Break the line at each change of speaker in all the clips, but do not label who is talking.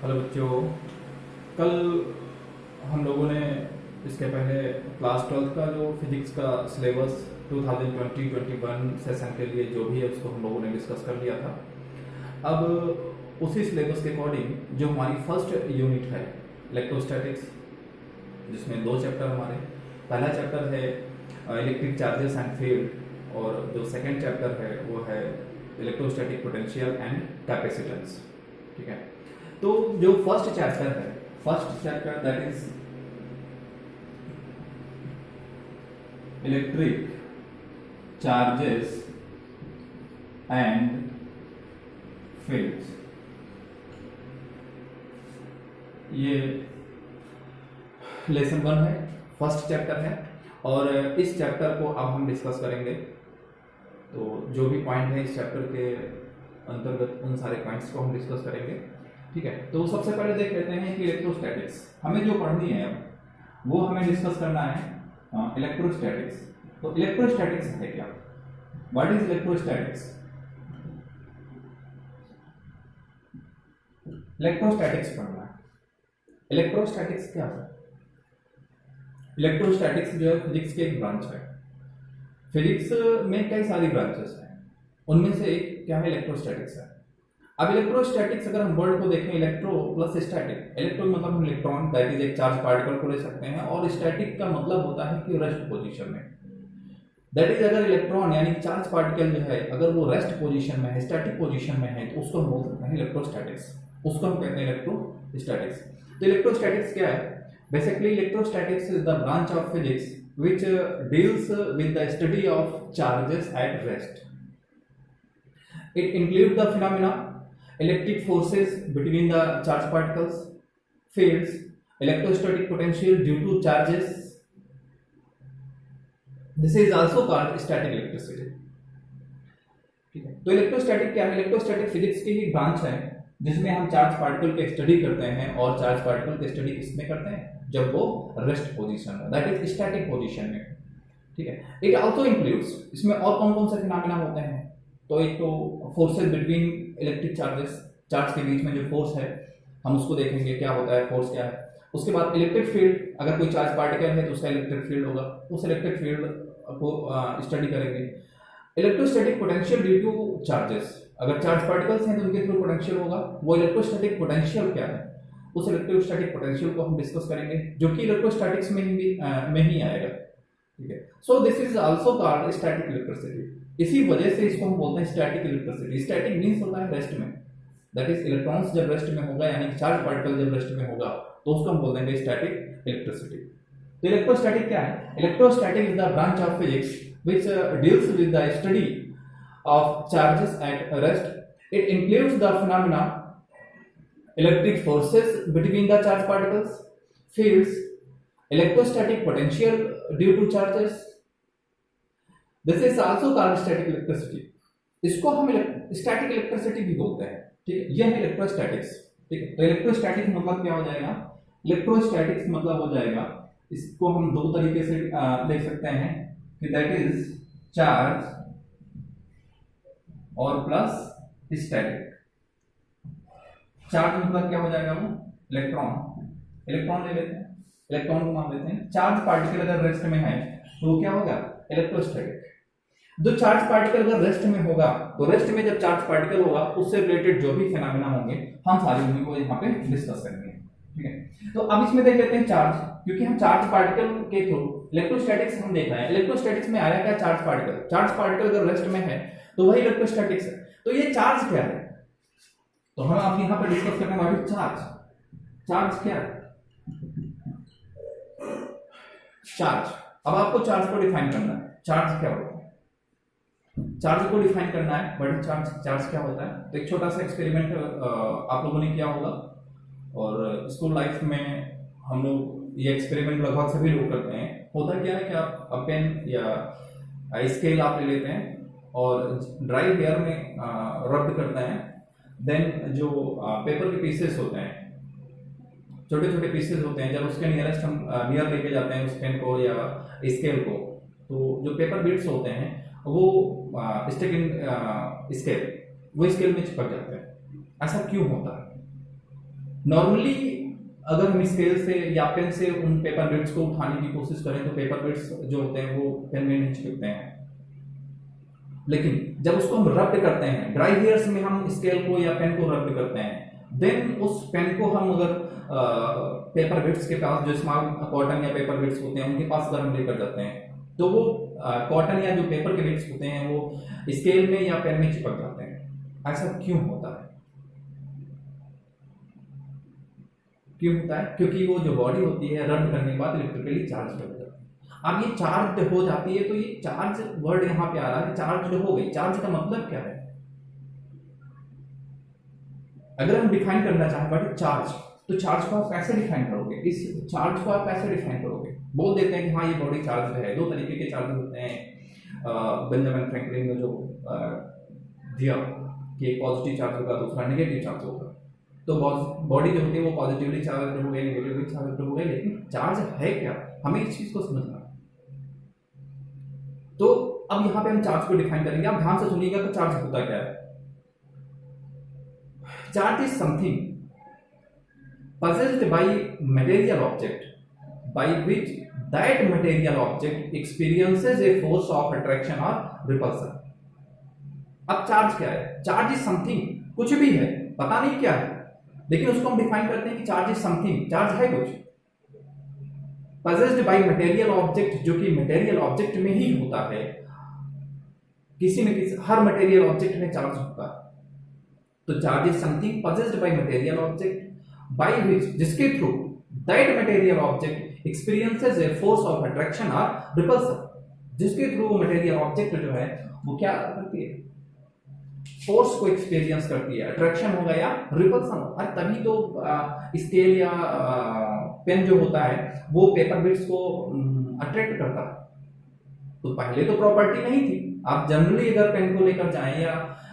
Hello बच्चों। कल हम लोगों ने इसके पहले क्लास 12th का जो फिजिक्स का सिलेबस 2020-21 सेशन के लिए जो भी है उसको हम लोगों ने डिस्कस कर लिया था। अब उसी सिलेबस के अकॉर्डिंग जो हमारी फर्स्ट यूनिट है इलेक्ट्रोस्टैटिक्स, जिसमें दो चैप्टर हमारे, पहला चैप्टर है इलेक्ट्रिक चार्जेस एंड फील्ड और जो सेकेंड चैप्टर है वो है इलेक्ट्रोस्टैटिक पोटेंशियल एंड कैपेसिटेंस। ठीक है, तो जो first chapter that is electric charges and fields, ये लेसन 1 है, फर्स्ट चैप्टर है और इस चैप्टर को अब हम डिस्कस करेंगे। तो जो भी पॉइंट है इस चैप्टर के अंतर्गत उन सारे पॉइंट्स को हम डिस्कस करेंगे। ठीक है, तो सबसे पहले देख लेते हैं कि इलेक्ट्रोस्टैटिक्स हमें जो पढ़नी है अब वो हमें डिस्कस करना है इलेक्ट्रोस्टैटिक्स। तो इलेक्ट्रोस्टैटिक्स है क्या, व्हाट इज इलेक्ट्रोस्टैटिक्स? इलेक्ट्रोस्टैटिक्स पढ़ना है। इलेक्ट्रोस्टैटिक्स क्या है? इलेक्ट्रोस्टैटिक्स जो है फिजिक्स की एक ब्रांच है। फिजिक्स में कई सारी ब्रांचेस हैं, उनमें से एक क्या है, इलेक्ट्रोस्टैटिक्स है। अब इलेक्ट्रोस्टैटिक्स अगर हम वर्ड को देखें, इलेक्ट्रो प्लस स्टैटिक, इलेक्ट्रो मतलब हम इलेक्ट्रॉन दैट इज एक चार्ज पार्टिकल को ले सकते हैं, और स्टैटिक का मतलब होता है कि रेस्ट पोजीशन में। दैट इज अगर इलेक्ट्रॉन यानी चार्ज पार्टिकल जो है अगर वो रेस्ट पोजीशन में है, स्टैटिक पोजीशन में है, तो उसको हम बोल सकते हैं इलेक्ट्रोस्टैटिक्स, उसको हम कहते हैं इलेक्ट्रोस्टैटिक्स। तो इलेक्ट्रोस्टैटिक्स क्या है? Basically, electrostatics is the branch of physics which deals with the study of charges at rest. It includes the phenomena, electric forces between the charged particles, fields, electrostatic potential due to charges. This is also called static electricity. ठीक है, तो electrostatic क्या है? Electrostatic physics की ही branch है जिसमें हम charge particle की स्टडी करते हैं, और चार्ज पार्टिकल की स्टडी किसमें करते हैं? जब वो रेस्ट पोजीशन में, दैट इज स्टैटिक पोजीशन में। ठीक है, इट आल्सो इंक्लूड्स, इसमें और कौन कौन से फिनोमेना होते हैं? तो एक तो forces between electric charges, charge के बीच में जो फोर्स है हम उसको देखेंगे क्या होता है, फोर्स क्या है। उसके बाद इलेक्ट्रिक फील्ड, अगर कोई चार्ज पार्टिकल है तो उसका इलेक्ट्रिक फील्ड होगा, उस इलेक्ट्रिक फील्ड को स्टडी करेंगे। Electrostatic potential due two charges, अगर चार्ज पार्टिकल्स हैं तो उनके थ्रू पोटेंशियल होगा, वो इलेक्ट्रोस्टैटिक पोटेंशियल क्या है, उस इलेक्ट्रोस्टैटिक पोटेंशियल को हम डिस्कस करेंगे, जो कि इलेक्ट्रोस्टैटिक्स में ही आएगा। ठीक है, so this is also called static electricity. इसी वजह से इसको हम बोलते हैं स्टैटिक इलेक्ट्रिसिटी। स्टैटिक मींस होता है रेस्ट में, दैट इज इलेक्ट्रॉन्स जब रेस्ट में होगा यानी चार्ज पार्टिकल जब रेस्ट में होगा तो उसको हम बोल देंगे स्टैटिक इलेक्ट्रिसिटी। तो इलेक्ट्रोस्टैटिक क्या है? Electrostatic is the branch of physics which deals with the study of charges at rest. It includes the phenomena, electric forces between the charged particles, fields, electrostatic potential due to charges. This is also called static electricity. इसको हम static electricity भी बोलते हैं। ठीक है, यह है electrostatics. ठीक है, तो इलेक्ट्रोस्टैटिक मतलब क्या हो जाएगा? इलेक्ट्रोस्टैटिक्स मतलब हो जाएगा, इसको हम दो तरीके से देख सकते हैं कि दैट इज चार्ज और प्लस स्टैटिक। चार्ज मतलब क्या हो जाएगा? वो इलेक्ट्रॉन, इलेक्ट्रॉन ले लेते हैं, इलेक्ट्रॉन को मान लेते हैं। चार्ज पार्टिकल अगर रेस्ट में है तो वो क्या होगा? इलेक्ट्रोस्टैटिक। जो चार्ज पार्टिकल अगर रेस्ट में होगा तो रेस्ट में जब चार्ज पार्टिकल होगा उससे रिलेटेड जो भी फिनोमेना होंगे हम सारी उन्हीं को यहाँ पे डिस्कस करेंगे। ठीक है, तो अब इसमें देख लेते हैं चार्ज, क्योंकि हम चार्ज पार्टिकल के थ्रू इलेक्ट्रोस्टैटिक्स हम देख रहे हैं। इलेक्ट्रोस्टैटिक्स में आया क्या? Charge particle. चार्ज पार्टिकल अगर रेस्ट में है तो वही इलेक्ट्रोस्टैटिक्स है। तो ये चार्ज क्या है? तो हम आप यहां पर डिस्कस करने वाले चार्ज। चार्ज क्या है? चार्ज, अब आपको चार्ज को डिफाइन करना है। चार्ज क्या होता है? चार्ज को डिफाइन करना है, बट चार्ज चार्ज क्या होता है? तो एक छोटा सा एक्सपेरिमेंट आप लोगों ने किया होगा, और स्कूल लाइफ में हम लोग ये एक्सपेरिमेंट लगभग सभी लोग करते हैं। होता क्या है कि आप पेन या स्केल आप ले लेते हैं और ड्राई हेयर में रब करते हैं। देन जो पेपर के पीसेस होते हैं, छोटे छोटे पीसेस होते हैं, जब उसके नियरेस्ट हम नियर लेके जाते हैं उस पेन को या स्केल को, तो जो पेपर बिट्स होते हैं वो स्टिक इन स्केल, वो स्केल में चिपक जाते हैं। ऐसा क्यों होता है? नॉर्मली अगर हम स्केल से या पेन से उन पेपर बिट्स को उठाने की कोशिश करें तो पेपर बिट्स जो होते हैं वो पेन में नहीं चिपकते हैं, लेकिन जब उसको हम रब्ड करते हैं, ड्राई हेयर्स में हम स्केल को या पेन को रब्ड करते हैं, देन उस पेन को हम अगर पेपर बिट्स के पास, जो स्मॉल कॉटन या पेपर बिट्स होते हैं उनके पास अगर हम लेकर जाते हैं तो वो कॉटन या जो पेपर के बिट्स होते हैं वो स्केल में या पेन में चिपक जाते हैं। ऐसा क्यों होता है? क्यों होता है? क्योंकि वो जो बॉडी होती है रब्ड करने के बाद इलेक्ट्रिकली चार्ज हो जाती है। अब ये चार्ज हो जाती है तो ये चार्ज वर्ड यहाँ पे आ रहा है, चार्ज हो गई। चार्ज का मतलब क्या है? अगर हम डिफाइन करना चाहें बट चार्ज, तो चार्ज को आप कैसे डिफाइन करोगे? इस चार्ज को आप कैसे डिफाइन करोगे? बोल देते हैं कि हाँ ये बॉडी चार्ज है। दो तरीके के चार्ज होते हैं, बेंजामिन फ्रैंकलिन ने जो दिया कि एक पॉजिटिव चार्ज होगा, दूसरा नेगेटिव चार्ज होगा। तो बॉडी जो होती है वो पॉजिटिवली चार्ज हो गई, नेगेटिवली चार्ज हो गई, लेकिन चार्ज है क्या? हमें इस चीज को समझना है। तो अब यहाँ पे हम चार्ज को डिफाइन करेंगे। आप ध्यान से सुनिएगा तो चार्ज होता क्या है। Charge is something possessed by material object by which that material object experiences a force of attraction or repulsion। अब चार्ज क्या है? चार्ज इज समथिंग, कुछ भी है, पता नहीं क्या है, लेकिन उसको हम डिफाइन करते हैं कि चार्ज इज समथिंग, चार्ज है कुछ। possessed by material object, जो कि मटेरियल ऑब्जेक्ट में ही होता है, किसी न किसी हर मटेरियल ऑब्जेक्ट में चार्ज होता है। तो charge is something possessed by material object by which, जिसके through that material object experiences a force of attraction or repulsion, जिसके थ्रू वो मटेरियल ऑब्जेक्ट जो है वो क्या करती है? फोर्स को एक्सपीरियंस करती है, अट्रैक्शन होगा या रिपल्सन होगा। तभी तो स्केल या पेन जो होता है वो पेपर बिट्स को अट्रैक्ट करता है। तो पहले तो प्रॉपर्टी नहीं थी। आप जनरली अगर पेन को लेकर जाएं या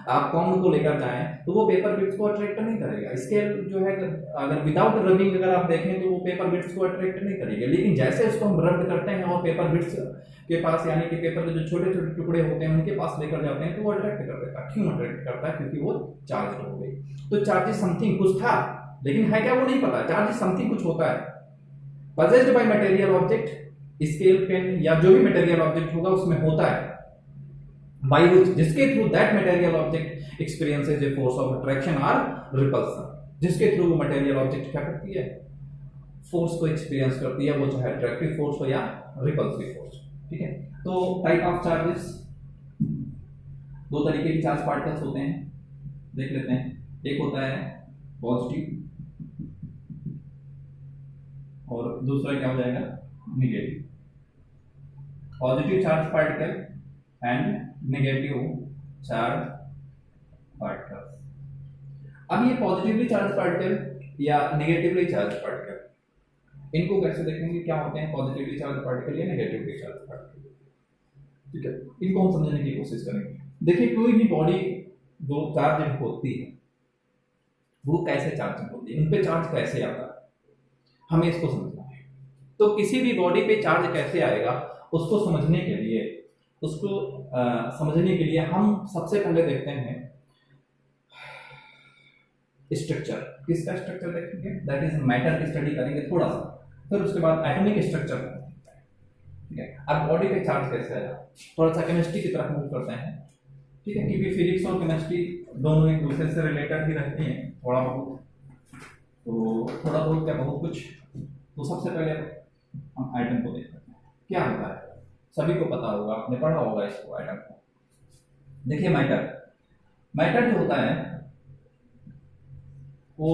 आप कॉम्ब को लेकर जाएं तो वो पेपर बिट्स को अट्रैक्ट नहीं करेगा। स्केल जो है अगर विदाउट रबिंग अगर आप देखें तो वो पेपर बिट्स को अट्रैक्ट नहीं करेगा, लेकिन जैसे उसको हम रब करते हैं और पेपर बिट्स के पास, यानी कि पेपर के जो छोटे छोटे टुकड़े होते हैं उनके पास लेकर जाते हैं तो वो अट्रैक्ट कर देता है। क्यों अट्रैक्ट करता है? क्योंकि वो चार्ज हो गई। तो चार्ज इज समथिंग, कुछ था, लेकिन है क्या वो नहीं पता। चार्ज इज समथिंग, कुछ होता है, possessed by material object, scale pen या जो भी मटेरियल ऑब्जेक्ट होगा उसमें होता है, by which, जिसके through that material object experiences a force of attraction or repulsion, जिसके थ्रू वो मटेरियल ऑब्जेक्ट क्या करती है? फोर्स को एक्सपीरियंस करती है, वो चाहे अट्रैक्टिव फोर्स हो या रिपल्सिव फोर्स। ठीक है, तो टाइप ऑफ चार्जेस, दो तरीके के चार्ज पार्टिकल्स होते हैं, देख लेते हैं। एक होता है पॉजिटिव और दूसरा क्या हो जाएगा? Negative. Positive charge particle and negative charge particles. अब ये पॉजिटिवली चार्ज पार्टिकल या नेगेटिवली चार्ज पार्टिकल, इनको कैसे देखेंगे? क्या होते हैं पॉजिटिवली चार्ज पार्टिकल या नेगेटिवली चार्ज पार्टिकल? ठीक है, इनको हम समझने की कोशिश करेंगे। देखिए, कोई भी बॉडी जो चार्ज होती है वो कैसे चार्ज होती है, उन पे चार्ज कैसे आता है, हमें इसको समझना है। तो किसी भी बॉडी पे चार्ज कैसे आएगा उसको समझने के लिए, समझने के लिए हम सबसे पहले देखते हैं स्ट्रक्चर। किसका स्ट्रक्चर देखेंगे? दैट इज मैटर की स्टडी करेंगे थोड़ा सा, फिर उसके बाद एटॉमिक स्ट्रक्चर। ठीक है, अब बॉडी पे चार्ज कैसे आएगा, थोड़ा सा केमिस्ट्री की तरफ मूव करते हैं। ठीक है, क्योंकि फिजिक्स और केमिस्ट्री दोनों एक दूसरे से रिलेटेड ही रहती हैं थोड़ा बहुत, तो थोड़ा बहुत क्या बहुत कुछ। तो सबसे पहले हम आइटम को देखते हैं क्या होता है। सभी को पता होगा, आपने पढ़ा होगा इसको, आइटम को। देखिए, मैटर जो होता है वो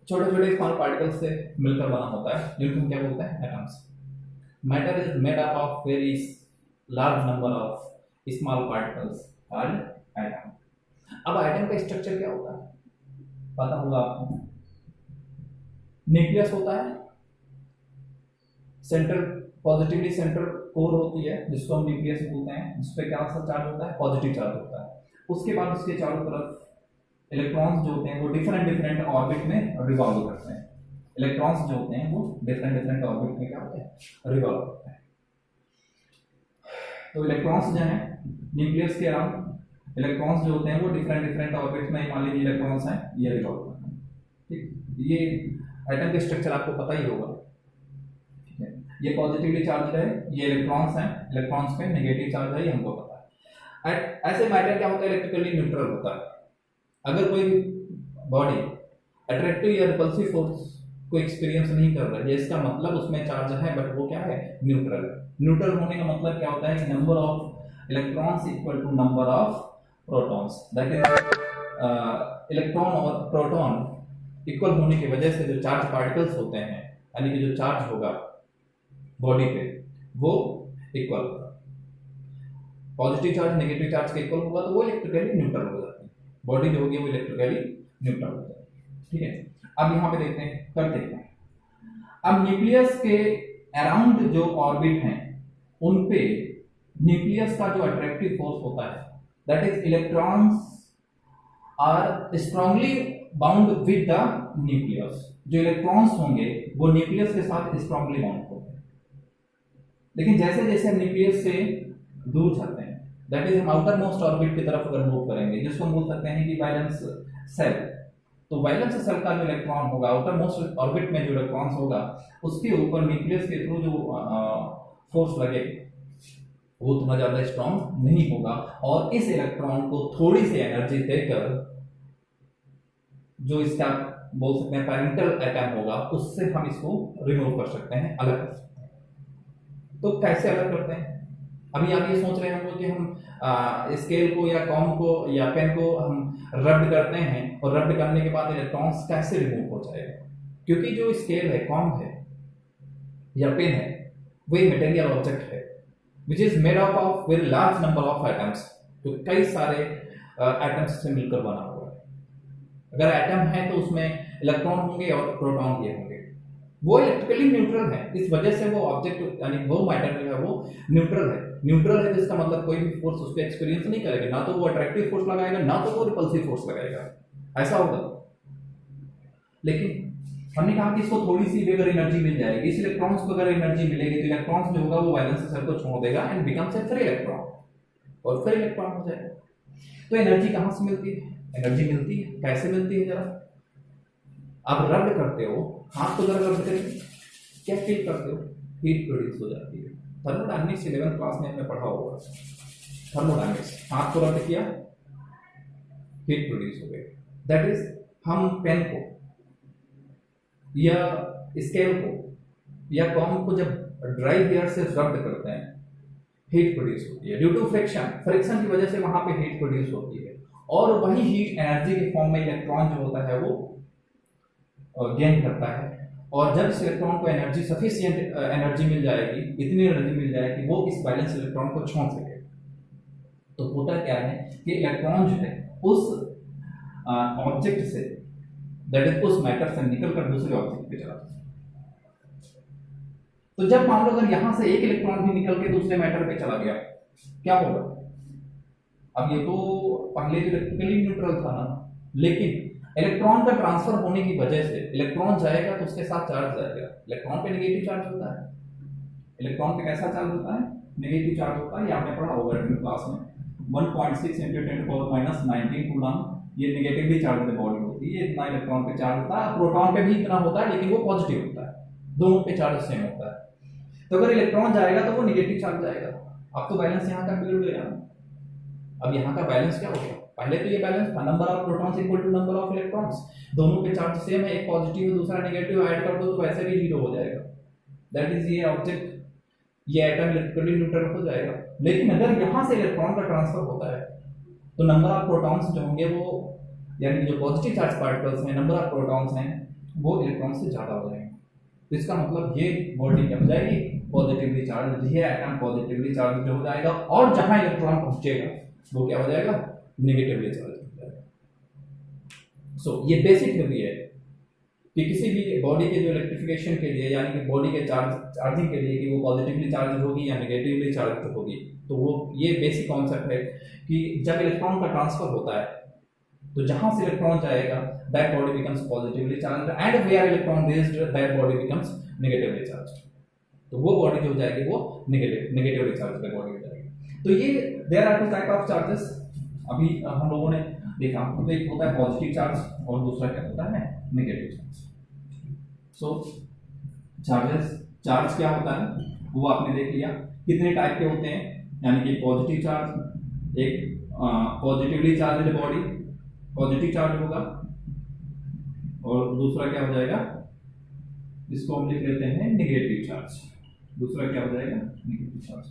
छोटे छोटे स्मॉल पार्टिकल्स से मिलकर बना होता है, जिनको क्या बोलते हैं? Atoms. Matter is made up of very large number of small particles called atom. अब आइटम का स्ट्रक्चर क्या होता है पता होगा आपको। न्यूक्लियस होता है, सेंटर पॉजिटिवली सेंटर कोर होती है जिसको हम न्यूक्लियस बोलते हैं, जिस पे क्या सा चार्ज होता है? पॉजिटिव चार्ज होता है। उसके बाद उसके चारों तरफ इलेक्ट्रॉन्स जो होते हैं वो डिफरेंट ऑर्बिट में रिवॉल्व करते हैं। इलेक्ट्रॉन्स जो होते हैं वो डिफरेंट ऑर्बिट में क्या होते हैं? रिवॉल्व करते हैं। तो इलेक्ट्रॉन्स जो हैं न्यूक्लियस के अराउंड, इलेक्ट्रॉन्स जो होते हैं वो डिफरेंट ऑर्बिट में, मान लीजिए इलेक्ट्रॉन्स हैं, ये रिवॉल्व करते हैं। ठीक, ये एटम का स्ट्रक्चर आपको पता ही होगा, ठीक है। ये पॉजिटिवली चार्ज है, ये इलेक्ट्रॉन्स हैं, इलेक्ट्रॉन्स पे नेगेटिव चार्ज है, ये हमको पता है। ऐसे मैटर क्या होता है, इलेक्ट्रिकली न्यूट्रल होता है। अगर कोई बॉडी अट्रैक्टिव या रिपल्सिव फोर्स को एक्सपीरियंस नहीं कर रहा है, इसका मतलब उसमें चार्ज है बट वो क्या है, न्यूट्रल है। न्यूट्रल होने का मतलब क्या होता है, number of electrons equal to number of protons, that is electron और प्रोटॉन इक्वल होने की वजह से जो चार्ज पार्टिकल्स होते हैं, यानी कि जो चार्ज होगा बॉडी पे वो इक्वल होगा। पॉजिटिव चार्ज नेगेटिव चार्ज के इक्वल होगा तो वो इलेक्ट्रिकली न्यूट्रल हो जाती है, बॉडी जो होगी वो इलेक्ट्रिकली न्यूट्रल हो जाती है, ठीक है। अब यहाँ पे देखते हैं, करते हैं। अब न्यूक्लियस के अराउंड जो ऑर्बिट हैं उन पे न्यूक्लियस का जो अट्रैक्टिव फोर्स होता है, that is electrons are strongly bound with the nucleus. जो इलेक्ट्रॉन्स होंगे वो न्यूक्लियस के साथ स्ट्रांगली बाउंड होते हैं, लेकिन जैसे जैसे हम न्यूक्लियस से दूर जाते हैं, दैट इज हम आउटर मोस्ट ऑर्बिट की तरफ अगर मूव करेंगे, जिसको हम बोल सकते हैं कि वैलेंस सेल, तो वैलेंस सेल का जो इलेक्ट्रॉन होगा, आउटर मोस्ट ऑर्बिट में जो इलेक्ट्रॉन्स होगा, उसके ऊपर न्यूक्लियस के थ्रू जो फोर्स लगेगा वो उतना ज्यादा स्ट्रांग नहीं होगा, और इस इलेक्ट्रॉन को थोड़ी सी एनर्जी देकर जो इसका बोल सकते हैं पेरेंटल एटम होगा, उससे हम इसको रिमूव कर सकते हैं, अलग कर सकते हैं। तो कैसे अलग करते हैं? अभी आप ये सोच रहे होंगे कि हम स्केल को या कॉम को या पेन को हम रब्ड करते हैं और रब्ड करने के बाद इलेक्ट्रॉन्स कैसे रिमूव हो जाएगा, क्योंकि जो स्केल है, कॉम है या पेन है, वो एक मटेरियल ऑब्जेक्ट है which is made up of very large number of atoms, जो कई सारे एटम्स से मिलकर बना हुआ है। अगर एटम है तो उसमें इलेक्ट्रॉन होंगे और प्रोटॉन भी होंगे, वो इलेक्ट्रिकली न्यूट्रल है, इस वजह से वो ऑब्जेक्ट यानी वो मैटर जो है वो न्यूट्रल है। न्यूट्रल है जिसका मतलब कोई भी फोर्स उस पर एक्सपीरियंस नहीं करेगा, ना तो वो अट्रैक्टिव फोर्स लगाएगा ना तो वो रिपल्सिव फोर्स लगाएगा, ऐसा होगा। लेकिन हमने कहा कि इसको थोड़ी सी भी अगर एनर्जी मिल जाएगी, इस इलेक्ट्रॉन्स को अगर एनर्जी मिलेगी तो इलेक्ट्रॉन्स जो होगा वो वैलेंस सेल को छोड़ देगा and becomes a free electron, और फ्री इलेक्ट्रॉन हो जाएगा। तो एनर्जी कहां से मिलती है? एनर्जी मिलती है, कैसे मिलती है जरा? आप रब्ड करते हो, हाथ को जरा रब्ड करेंगे, क्या फील करते हो? हीट प्रोड्यूस हो जाती है। थर्मोडायनेमिक्स 11th क्लास में हमने पढ़ा होगा, थर्मोडायनेमिक्स। हाथ को रब्ड किया, हीट प्रोड्यूस हो गई। दैट इज हम पेन को या स्केल को या कॉम को जब ड्राई एयर से रब्ड करते हैं, हीट प्रोड्यूस होती है ड्यू टू फ्रिक्शन। फ्रिक्शन की वजह से वहां पे हीट प्रोड्यूस होती है, और वही हीट एनर्जी के फॉर्म में इलेक्ट्रॉन जो होता है वो गेन करता है। और जब इस इलेक्ट्रॉन को एनर्जी सफिशिएंट एनर्जी मिल जाएगी, इतनी एनर्जी मिल जाएगी वो इस बैलेंस इलेक्ट्रॉन को छोड़ सके, तो होता क्या है कि इलेक्ट्रॉन जो है उस ऑब्जेक्ट से, दैट इज उस मैटर से निकलकर दूसरे ऑब्जेक्ट पे चला जाता है। तो जब मान लो अगर यहां से एक इलेक्ट्रॉन भी निकल के दूसरे मैटर पे चला गया, क्या होगा? अब ये तो पहले तो इलेक्ट्रिकली न्यूट्रल था ना, लेकिन इलेक्ट्रॉन का ट्रांसफर होने की वजह से इलेक्ट्रॉन जाएगा तो उसके साथ चार्ज जाएगा। इलेक्ट्रॉन पे नेगेटिव चार्ज होता है, इलेक्ट्रॉन पे कैसा चार्ज होता है? नेगेटिव चार्ज होता है। ये आपने पढ़ा होगा क्लास में, 1.6 × 10⁻19 कूलम ये नेगेटिवली चार्ज बॉडी होती है, इतना इलेक्ट्रॉन पे चार्ज होता है। प्रोटॉन पे भी इतना होता है, लेकिन वो पॉजिटिव होता है, दोनों पे चार्ज सेम होता है। तो अगर इलेक्ट्रॉन जाएगा तो वो नेगेटिव चार्ज जाएगा। अब तो बैलेंस यहाँ का बिगड़ गया। अब यहाँ का बैलेंस क्या होगा? पहले तो ये बैलेंस था, number of protons equal to number of electrons, दोनों के चार्ज सेम है, एक पॉजिटिव है दूसरा नेगेटिव, ऐड कर दो तो वैसे भी जीरो हो जाएगा। दैट इज ये ऑब्जेक्ट, ये एटम इलेक्ट्रिकली न्यूट्रल हो जाएगा। लेकिन अगर यहाँ से इलेक्ट्रॉन का ट्रांसफर होता है तो नंबर ऑफ प्रोटॉन्स जो होंगे वो, यानी जो पॉजिटिव चार्ज पार्टिकल्स हैं, नंबर ऑफ प्रोटॉन्स हैं वो इलेक्ट्रॉन से ज्यादा हो जाएंगे। तो इसका मतलब ये बॉडी क्या हो जाएगी? पॉजिटिवली चार्ज, ये एटम पॉजिटिवली चार्ज हो जाएगा, और जहां इलेक्ट्रॉन पहुंचेगा वो क्या हो जाएगा? नेगेटिवली चार्ज हो जाएगा। सो ये बेसिक थ्योरी है कि किसी भी बॉडी के जो इलेक्ट्रिफिकेशन के लिए, यानी कि बॉडी के चार्जिंग के लिए, कि वो पॉजिटिवली चार्ज होगी या नेगेटिवली चार्ज होगी, तो वो ये बेसिक कॉन्सेप्ट है कि जब इलेक्ट्रॉन का ट्रांसफर होता है तो जहां से इलेक्ट्रॉन जाएगा that body becomes positively charged, and where electron based that body becomes negatively charged. तो वो बॉडी जो हो जाएगी वो नेगेटिवली चार्ज्ड बॉडी हो जाएगी। तो ये there are two type of charges. अभी हम लोगों ने देखा, तो एक होता है पॉजिटिव चार्ज और दूसरा क्या होता है? Negative charge. So charges, charge क्या होता है वो आपने देख लिया। कितने टाइप के होते हैं, यानी कि पॉजिटिव चार्ज, एक positively charged body positive charge होगा, और दूसरा क्या हो जाएगा, इसको हम लिख लेते हैं नेगेटिव चार्ज। दूसरा क्या हो जाएगा, negative charge.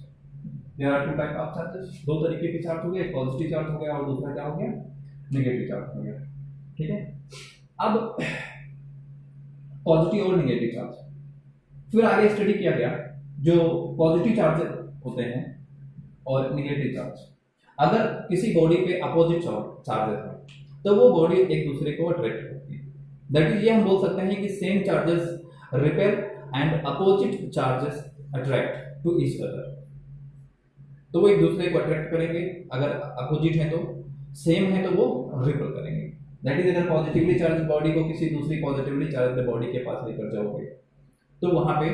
There are two type of charges, दो तरीके के चार्ज हो गए, एक पॉजिटिव चार्ज हो गया और दूसरा क्या हो गया, नेगेटिव चार्ज हो गया। ठीक है, अब पॉजिटिव और नेगेटिव चार्ज, फिर आगे स्टडी किया गया जो पॉजिटिव चार्ज होते हैं और नेगेटिव चार्ज, अगर किसी बॉडी पे अपोजिट चार्ज है तो वो बॉडी एक दूसरे को अट्रैक्ट करती है। दैट इज, ये हम बोल सकते हैं कि same charges repel and opposite charges attract to each other. तो वो एक दूसरे को अट्रैक्ट करेंगे, अगर अपोजिट है तो, सेम है तो वो रिपेल करेंगे। दैट इज, अगर पॉजिटिवली चार्ज बॉडी को किसी दूसरी पॉजिटिवली चार्ज बॉडी के पास लेकर जाओगे तो वहां पे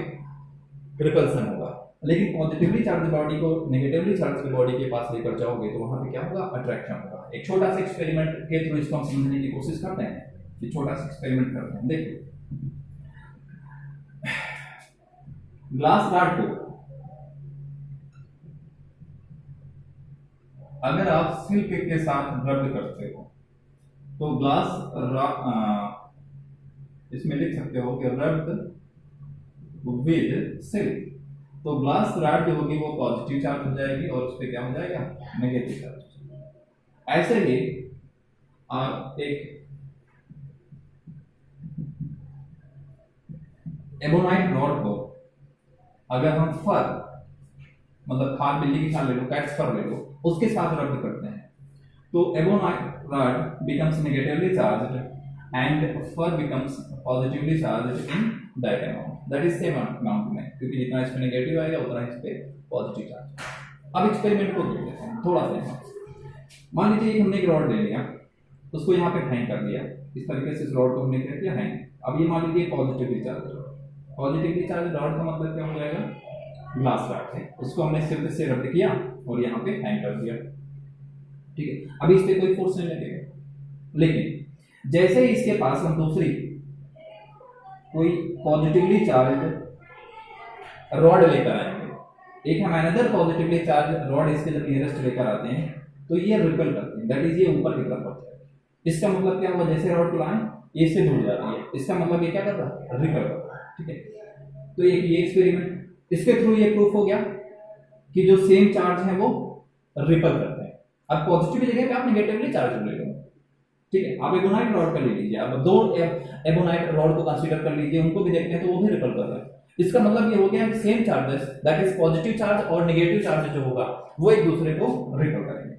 रिपल्सन होगा, लेकिन पॉजिटिवली चार्ज बॉडी को नेगेटिवली चार्ज बॉडी के पास लेकर जाओगे तो वहां पे क्या होगा, अट्रैक्शन होगा। एक छोटा सा एक्सपेरिमेंट के थ्रू इसको हम समझने की कोशिश करते हैं। ये छोटा सा एक्सपेरिमेंट करते हैं, देखिए ग्लास रॉड को अगर आप सिल्क के साथ रब करते हो तो इसमें लिख सकते हो कि रब्ड विद सिल्क, तो ग्लास रॉड जो होगी वो पॉजिटिव चार्ज हो जाएगी और उस पर क्या हो जाएगा, नेगेटिव चार्ज। ऐसे ही आप एक एबोनाइट रॉड को अगर हम फर, मतलब खाल, बिल्ली की खाल ले लो, कैट्स फर ले लो, उसके साथ रब करते हैं तो ebonite rod becomes negatively charged and fur becomes positively charged in that amount, that is same amount में, क्योंकि जितना इस पे नेगेटिव आएगा उतना इस पे पॉजिटिव चार्ज। अब एक्सपेरिमेंट को देख लेते हैं थोड़ा सा। मान लीजिए हमने एक रॉड ले लिया, उसको यहाँ पे हैंग कर दिया, इस तरीके से इस रॉड को हमने कर दिया हैंग। अब ये मान लीजिए positively charge rod, positively charge rod का मतलब क्या हो जाएगा, ग्लास रॉड है, उसको हमने सिर्फ से रब किया और यहाँ पे हैंग कर दिया। ठीक है, अभी इस पे कोई फोर्स नहीं लगेगा, लेकिन जैसे ही इसके पास हम दूसरी कोई पॉजिटिवली चार्ज रॉड लेकर आएंगे, एक हम अनदर पॉजिटिवली चार्ज रॉड इसके जब नियरेस्ट लेकर आते हैं तो ये रिपेल करते हैं, दैट इज ये ऊपर की तरफ बढ़ जाएगा। इसका मतलब क्या हुआ, जैसे रॉड को लाएं ये से जुड़ जाती है, इसका मतलब ये क्या कर रहा है, रिपेल कर रहा है। ठीक है, तो एक ये एक्सपेरिमेंट, इसके थ्रू ये प्रूफ हो गया कि जो सेम चार्ज है वो रिपेल करते हैं। अब पॉजिटिव की जगह पे आप नेगेटिवली चार्ज ले लो। ठीक है, आप एबोनाइट रॉड कर लीजिए, अब दो एबोनाइट रॉड को कंसीडर कर लीजिए, उनको भी देखते हैं तो वो भी रिपेल कर रहे हैं। इसका मतलब ये हो गया कि same charges, that is positive charge और नेगेटिव चार्ज जो होगा वो एक दूसरे को रिपेल करेंगे।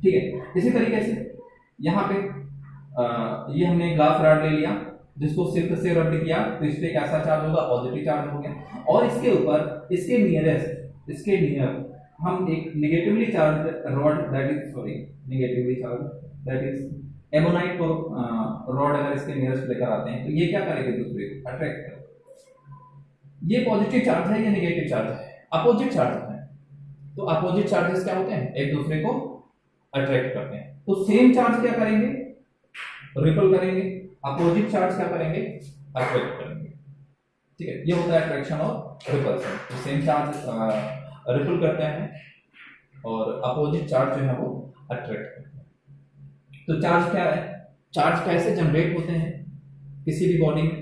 ठीक है, इसी तरीके से यहाँ पे ये हमने ग्लास रॉड ले लिया जिसको सिल्क से रब किया तो इस पे कैसा चार्ज होगा, पॉजिटिव चार्ज हो गया, और इसके ऊपर इसके नियरेस्ट, इसके नियर हम एक negatively charge rod, that is sorry negatively charge, that is ebonite को रॉड अगर इसके नियरेस्ट लेकर आते हैं तो ये क्या करेगा, दूसरे को अट्रैक्ट करेगा। ये पॉजिटिव चार्ज है, ये नेगेटिव चार्ज है, अपोजिट चार्ज है, तो अपोजिट चार्जेस क्या होते हैं, एक दूसरे को अट्रैक्ट करते हैं। तो सेम चार्ज क्या करेंगे, रिपेल करेंगे, अपोजिट चार्ज क्या करेंगे, अट्रैक्ट करेंगे। ठीक है, ये होता है अट्रैक्शन और रिपल्सन। तो सेम चार्ज रिपेल करते हैं और अपोजिट चार्ज जो है वो अट्रैक्ट करते हैं। तो चार्ज क्या है, चार्ज कैसे जनरेट होते हैं किसी भी बॉडी में।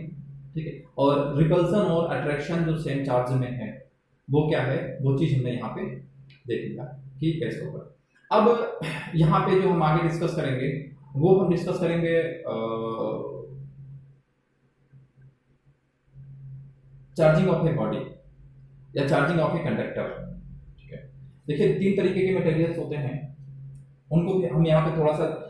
ठीक है, और रिपल्सन और अट्रैक्शन जो सेम चार्ज में है वो क्या है, वो चीज हमने यहाँ पे देख लिया कि कैसे होगा। अब यहाँ पे जो हम आगे डिस्कस करेंगे वो हम डिस्कस करेंगे चार्जिंग ऑफ ए बॉडी या चार्जिंग ऑफ ए कंडक्टर। ठीक है, देखिए तीन तरीके के मटेरियल्स होते हैं, उनको भी हम यहाँ पे थोड़ा सा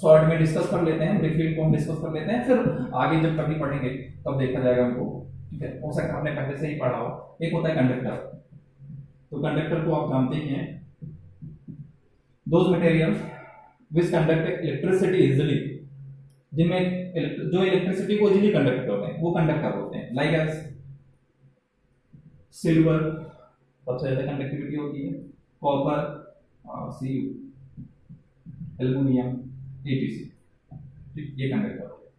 शॉर्ट में डिस्कस कर लेते हैं, ब्रीफली को हम डिस्कस कर लेते हैं, फिर आगे जब कभी पढ़ेंगे तब देखा जाएगा उनको। ठीक है, हो सकता है आपने पहले से ही पढ़ा हो। एक होता है कंडक्टर, तो कंडक्टर को आप जानते ही हैं, those materials which conduct electricity easily, जिनमें जो इलेक्ट्रिसिटी को इजीली कंडक्ट करते हैं वो कंडक्टर होते हैं। लाइक एज सिल्वर सबसे ज्यादा कंडक्टिविटी होती है, कॉपर, सी, एल्युमिनियम, एटीसी, ये कंडक्टर होते हैं।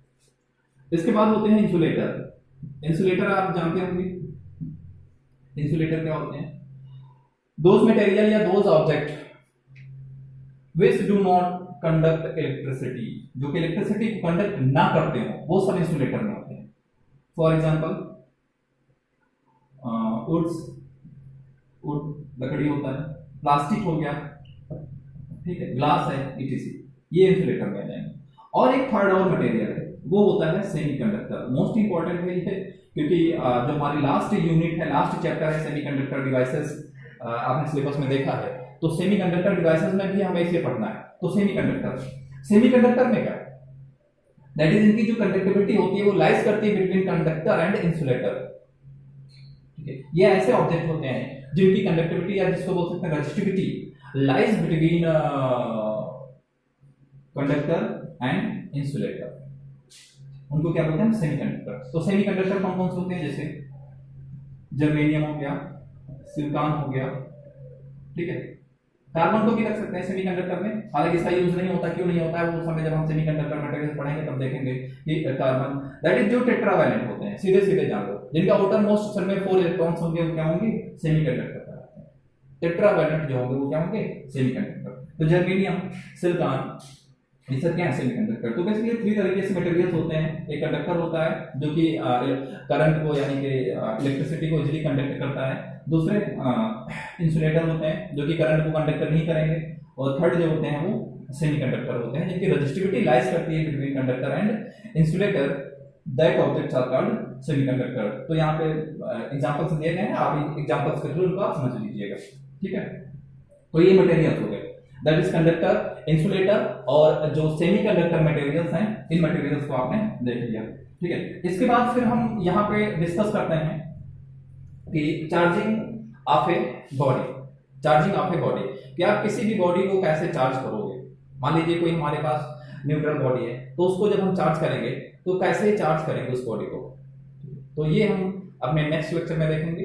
इसके बाद होते हैं इंसुलेटर। इंसुलेटर आप जानते होंगे, इंसुलेटर क्या होते हैं? दोज मटेरियल या those object which do not conduct electricity, जो कि इलेक्ट्रिसिटी को कंडक्ट ना करते हो, वो सब इंसुलेटर में होते हैं। फॉर एग्जांपल वुड लकड़ी होता है, प्लास्टिक हो गया, ठीक है, ग्लास है, इटीसी, ये इंसुलेटर में आ जाएंगे। और एक थर्ड और मटेरियल है, वो होता है सेमीकंडक्टर। मोस्ट इंपॉर्टेंट है ये, क्योंकि जो हमारी लास्ट यूनिट है, लास्ट चैप्टर है सेमीकंडक्टर डिवाइसेस, आपने सिलेबस में देखा है, तो सेमीकंडक्टर डिवाइसेस में भी हमें इसे पढ़ना है। तो सेमीकंडक्टर में क्या है? दैट इज इनकी जो कंडक्टिविटी होती है वो लाइज करती है बिटवीन कंडक्टर एंड इंसुलेटर। ठीक है, ये ऐसे ऑब्जेक्ट होते हैं जिनकी कंडक्टिविटी या जिसको बोल सकते हैं resistivity lies between conductor and insulator, उनको क्या बोलते हैं? सेमीकंडक्टर। तो सेमीकंडक्टर कौन कौन से होते हैं? जैसे जर्मेनियम हो गया, सिलिकॉन हो गया, ठीक है, कार्बन को भी रख सकते हैं सेमीकंडक्टर में, हालांकि इसका यूज नहीं होता। क्यों नहीं होता है वो समय जब हम सेमीकंडक्टर मटेरियल्स पढ़ेंगे तब देखेंगे कि कार्बन दैट इज जो टेट्रावैलेंट होते हैं, सीधे सीधे जान लो, जिनका आउटर मोस्ट शेल में 4 इलेक्ट्रॉन्स होंगे, वो क्या होंगे? सेमीकंडक्टर कहलाते हैं। टेट्रावैलेंट जो होंगे वो क्या होंगे? सेमीकंडक्टर। तो जर्मेनियम, सिलिकॉन, ये सब क्या है? सेमीकंडक्टर। तो बेसिकली 3 तरीके से मटेरियल्स होते हैं। एक कंडक्टर होता है जो कि करंट को यानी कि इलेक्ट्रिसिटी को इजीली कंडक्ट करता है। दूसरे इंसुलेटर होते हैं जो कि करंट को कंडक्ट नहीं करेंगे। और थर्ड जो होते हैं वो सेमीकंडक्टर होते हैं जिनकी रेजिस्टिविटी लाइज करती है between conductor and insulator, that objects are called semiconductor. तो यहाँ पे एग्जांपल्स दिए गए हैं, आप एग्जांपल्स के थ्रू इनको आप समझ लीजिएगा, ठीक है। तो ये मटेरियल्स हो गए, दैट इज कंडक्टर, इंसुलेटर और जो सेमीकंडक्टर मटेरियल्स हैं, इन मटेरियल्स को आपने देख लिया, ठीक है। इसके बाद फिर हम यहाँ पे डिस्कस करते हैं कि charging of a body. Charging of a body, कि आप किसी भी बॉडी को कैसे चार्ज करोगे। मान लीजिए कोई हमारे पास न्यूट्रल बॉडी है, तो उसको जब हम चार्ज करेंगे तो कैसे चार्ज करेंगे उस बॉडी को, तो ये हम अपने नेक्स्ट लेक्चर में देखेंगे।